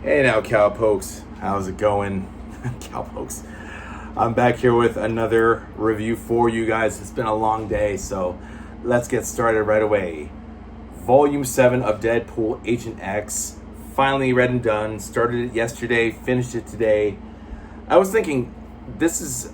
Hey now, cowpokes. How's it going? Cowpokes. I'm back here with another review for you guys. It's been a long day, so let's get started right away. Volume 7 of Deadpool Agent X. Finally read and done. Started it yesterday, finished it today. I was thinking this is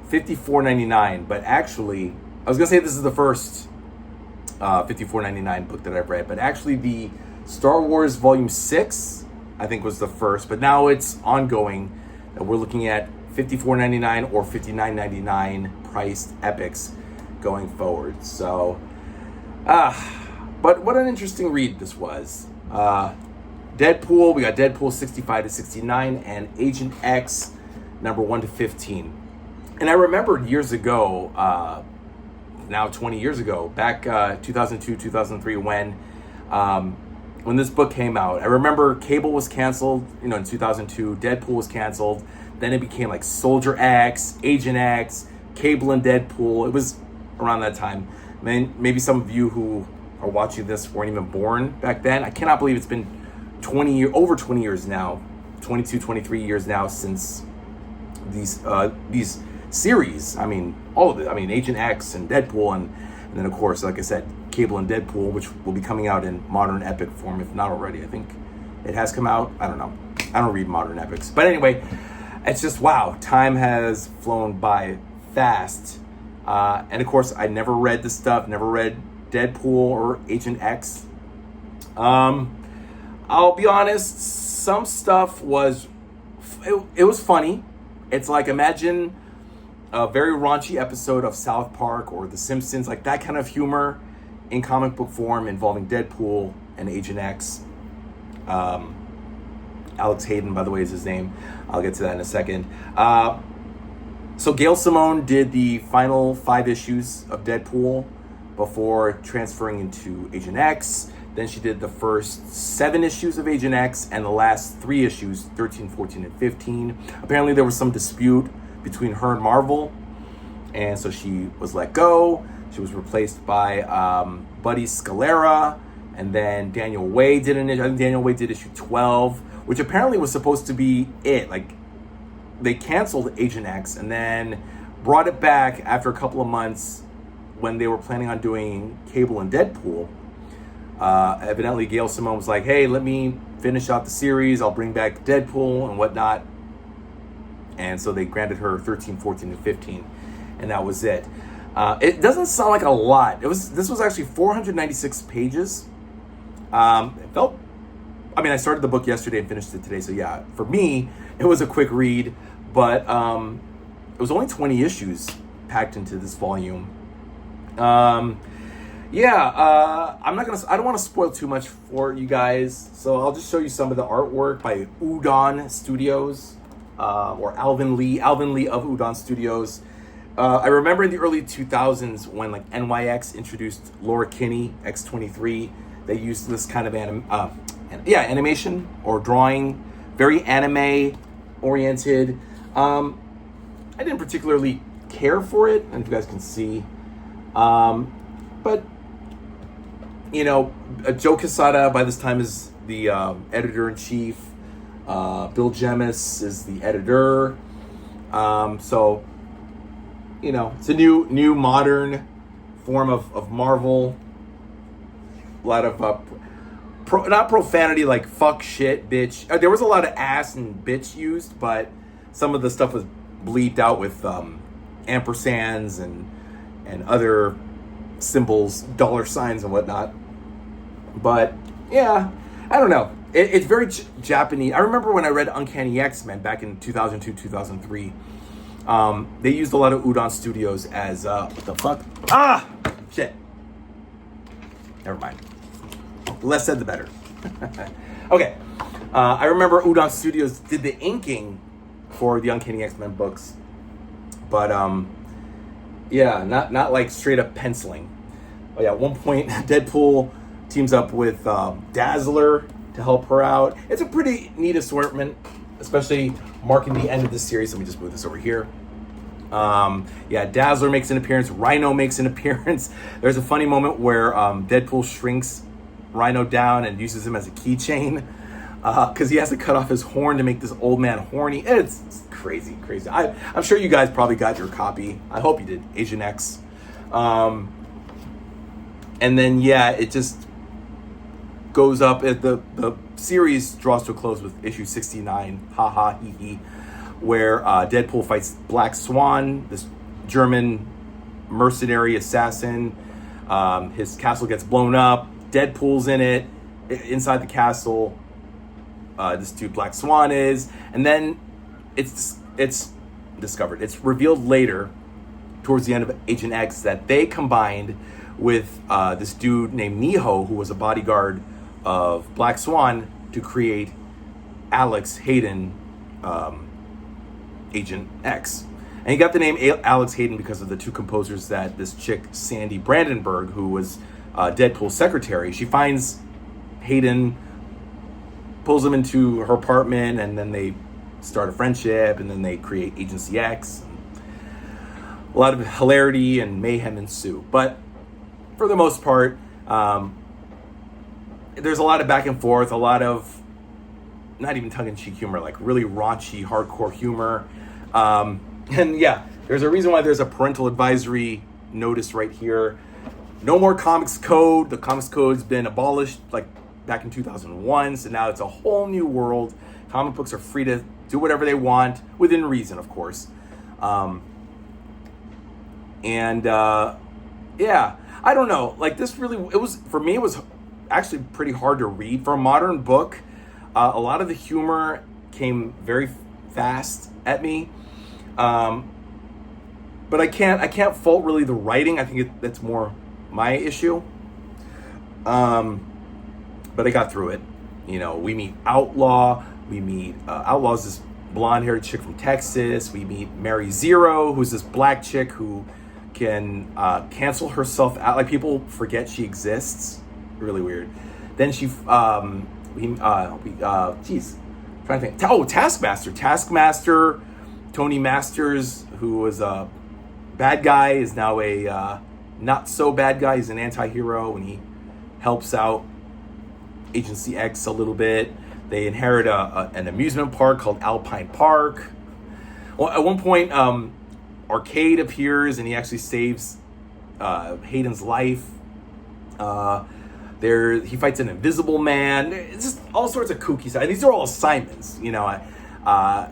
$54.99, but actually, I was going to say this is the first $54.99 book that I've read, but actually the Star Wars Volume 6, I think, was the first, but now it's ongoing. We're looking at $54.99 or $59.99 priced epics going forward. So, but what an interesting read this was. Deadpool, we got Deadpool 65 to 69 and Agent X number 1 to 15. And I remembered years ago, now 20 years ago, back 2002, 2003, when this book came out. I remember Cable was canceled, in 2002. Deadpool was canceled. Then it became like Soldier X, Agent X, Cable and Deadpool. It was around that time. Maybe some of you who are watching this weren't even born back then. I cannot believe it's been over 20 years now, 22, 23 years now since these series. I mean, all of it. I mean, Agent X and Deadpool, and then of course, like I said, Cable and Deadpool, which will be coming out in modern epic form, if not already. I think it has come out. I don't know. I don't read modern epics. But anyway, it's just, wow, time has flown by fast. And of course, I never read this stuff, never read Deadpool or Agent X. I'll be honest, some stuff was, it was funny. It's like, imagine a very raunchy episode of South Park or The Simpsons, like that kind of humor in comic book form involving Deadpool and Agent X. Alex Hayden, by the way, is his name. I'll get to that in a second. So Gail Simone did the final 5 issues of Deadpool before transferring into Agent X. Then she did the first 7 issues of Agent X and the last 3 issues, 13, 14, and 15. Apparently there was some dispute between her and Marvel, and so she was let go. She was replaced by Buddy Scalera, and then Daniel Way did an issue. I think Daniel Way did issue 12, which apparently was supposed to be it. Like, they canceled Agent X and then brought it back after a couple of months when they were planning on doing Cable and Deadpool. Evidently, Gail Simone was like, hey, let me finish out the series. I'll bring back Deadpool and whatnot. And so they granted her 13, 14, and 15. And that was it. It doesn't sound like a lot. This was actually 496 pages. It felt, I started the book yesterday and finished it today. So yeah, for me, it was a quick read. But it was only 20 issues packed into this volume. I don't want to spoil too much for you guys, so I'll just show you some of the artwork by Udon Studios, or Alvin Lee of Udon Studios. I remember in the early 2000s when like NYX introduced Laura Kinney, X-23, they used this kind of animation or drawing, very anime oriented. I didn't particularly care for it, and if you guys can see, but Joe Quesada by this time is the editor-in-chief. Bill Jemas is the editor. So, it's a new modern form of Marvel. A lot of not profanity like fuck, shit, bitch. There was a lot of ass and bitch used, but some of the stuff was bleeped out with ampersands and other symbols, dollar signs and whatnot. But yeah, I don't know. It's very Japanese. I remember when I read Uncanny X-Men back in 2002, 2003. They used a lot of Udon Studios as what the fuck? Shit. Never mind. Less said the better. Okay. I remember Udon Studios did the inking for the Uncanny X-Men books, but not like straight up penciling. Oh yeah, at one point Deadpool teams up with Dazzler to help her out. It's a pretty neat assortment, especially marking the end of the series. Let me just move this over here. Dazzler makes an appearance. Rhino makes an appearance. There's a funny moment where Deadpool shrinks Rhino down and uses him as a keychain. because he has to cut off his horn to make this old man horny. It's crazy. I'm sure you guys probably got your copy. I hope you did. Agent X. And then, yeah, it just goes up. The series draws to a close with issue 69, ha ha hee hee, where Deadpool fights Black Swan, this German mercenary assassin. His castle gets blown up. Deadpool's in it, inside the castle. This dude Black Swan is, and then it's discovered. It's revealed later, towards the end of Agent X, that they combined with this dude named Neho, who was a bodyguard of Black Swan, to create Alex Hayden, Agent X. And he got the name Alex Hayden because of the two composers that this chick, Sandy Brandenburg, who was Deadpool's secretary, she finds Hayden, pulls him into her apartment, and then they start a friendship, and then they create Agency X. A lot of hilarity and mayhem ensue. But for the most part, there's a lot of back and forth, a lot of not even tongue-in-cheek humor, like really raunchy, hardcore humor. And yeah, there's a reason why there's a parental advisory notice right here. No more Comics Code. The Comics Code's been abolished like back in 2001, so now it's a whole new world. Comic books are free to do whatever they want, within reason, of course. Yeah, I don't know. Like, this really, for me, it was actually pretty hard to read. For a modern book, a lot of the humor came very fast at me. But I can't fault really the writing. I think that's more my issue. But I got through it. You know, we meet Outlaw. Outlaw's this blonde-haired chick from Texas. We meet Mary Zero, who's this black chick who can cancel herself out. Like, people forget she exists. Really weird. Then trying to think. Taskmaster. Tony Masters, who was a bad guy, is now a not so bad guy. He's an anti-hero, and he helps out Agency X a little bit. They inherit an amusement park called Alpine Park. Well, at one point, Arcade appears, and he actually saves Hayden's life. He fights an invisible man. It's just all sorts of kooky stuff. And these are all assignments, you know.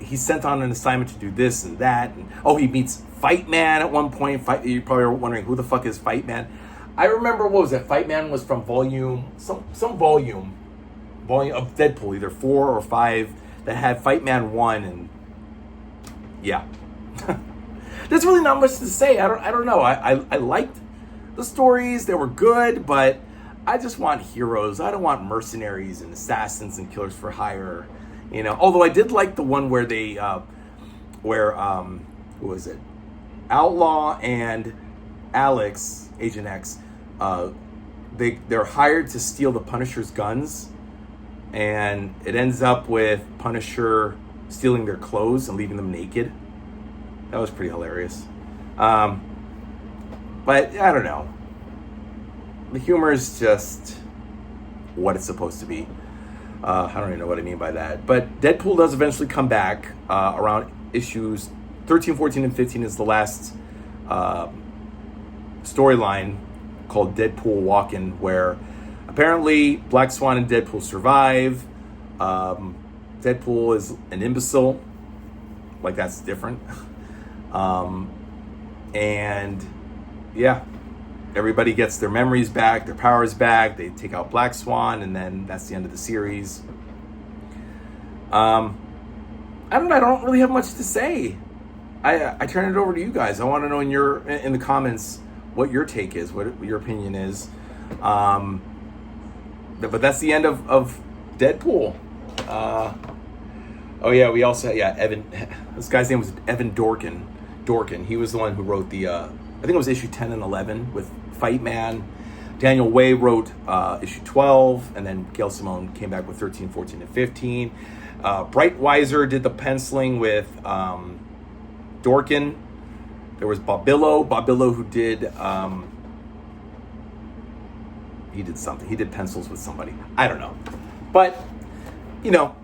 He's sent on an assignment to do this and that. And, he meets Fight Man at one point. You probably are wondering, who the fuck is Fight Man? I remember, what was it? Fight Man was from some volume of Deadpool, either 4 or 5, that had Fight Man 1, and yeah. There's really not much to say. I don't know. I liked the stories. They were good, but I just want heroes. I don't want mercenaries and assassins and killers for hire. You know, although I did like the one where they, who was it? Outlaw and Alex, Agent X, they're hired to steal the Punisher's guns, and it ends up with Punisher stealing their clothes and leaving them naked. That was pretty hilarious. But I don't know. The humor is just what it's supposed to be. I don't even know what I mean by that. But Deadpool does eventually come back around issues 13, 14, and 15 is the last storyline called Deadpool Walkin', where apparently Black Swan and Deadpool survive. Deadpool is an imbecile. Like, that's different. And yeah, everybody gets their memories back, their powers back. They take out Black Swan, and then that's the end of the series. I don't know. I don't really have much to say. I turn it over to you guys. I want to know in the comments what your take is, what your opinion is. But that's the end of Deadpool. We also Evan. This guy's name was Evan Dorkin. He was the one who wrote the I think it was issue 10 and 11 with Fight Man. Daniel Way wrote issue 12, and then Gail Simone came back with 13, 14, and 15. Brightweiser did the penciling with Dorkin. There was Bobillo who did he did something. He did pencils with somebody. I don't know. But you know,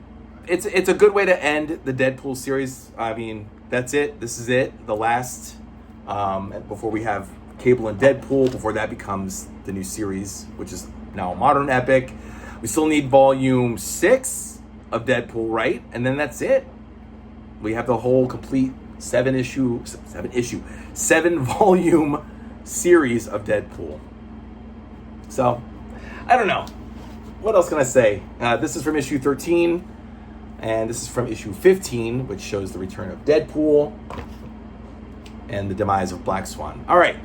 it's a good way to end the Deadpool series. I mean, that's it. This is it. The last, before we have Cable and Deadpool, before that becomes the new series, which is now a modern epic. We still need volume 6 of Deadpool, right? And then that's it. We have the whole complete 7 volume series of Deadpool. So, I don't know. What else can I say? This is from issue 13, and this is from issue 15, which shows the return of Deadpool and the demise of Black Swan. All right.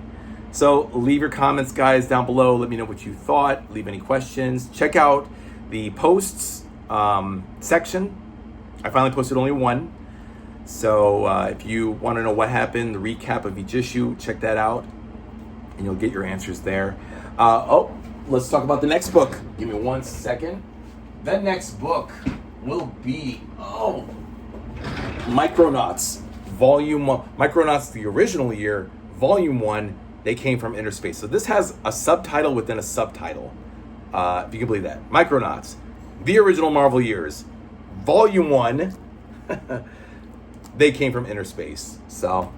So leave your comments, guys, down below. Let me know what you thought. Leave any questions. Check out the posts section. I finally posted only one. So if you want to know what happened, the recap of each issue, check that out, and you'll get your answers there. Let's talk about the next book. Give me 1 second. The next book will be, Micronauts, Volume 1. Micronauts, the original year, Volume 1, They Came from Inner Space. So this has a subtitle within a subtitle, if you can believe that. Micronauts, the original Marvel years, Volume 1, They Came from Inner Space. So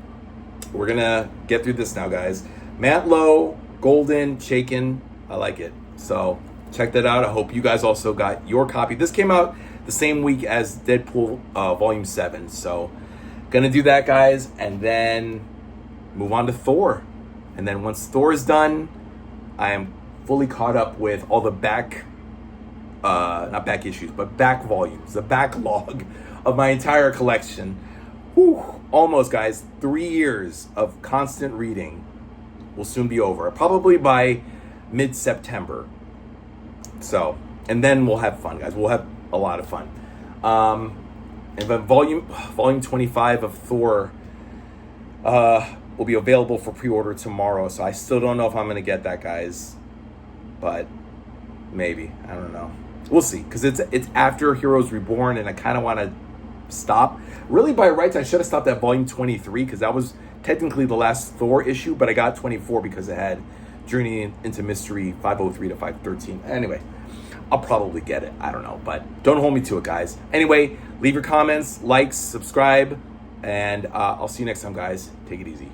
we're going to get through this now, guys. Matt Lowe, Golden, Chaykin. I like it. So check that out. I hope you guys also got your copy. This came out the same week as Deadpool Volume 7. So gonna do that, guys, and then move on to Thor. And then once Thor is done, I am fully caught up with all the back volumes, the backlog of my entire collection. Whew, almost, guys. 3 years of constant reading will soon be over, probably by mid-September. So, and then we'll have fun, guys. We'll have a lot of fun. And then volume 25 of Thor will be available for pre-order tomorrow. So I still don't know if I'm going to get that, guys. But maybe. I don't know. We'll see. Because it's after Heroes Reborn, and I kind of want to stop. Really, by rights, I should have stopped at volume 23, because that was technically the last Thor issue, but I got 24 because it had Journey into Mystery 503 to 513. Anyway, I'll probably get it. I don't know, but don't hold me to it, guys. Anyway, leave your comments, likes, subscribe, and I'll see you next time, guys. Take it easy.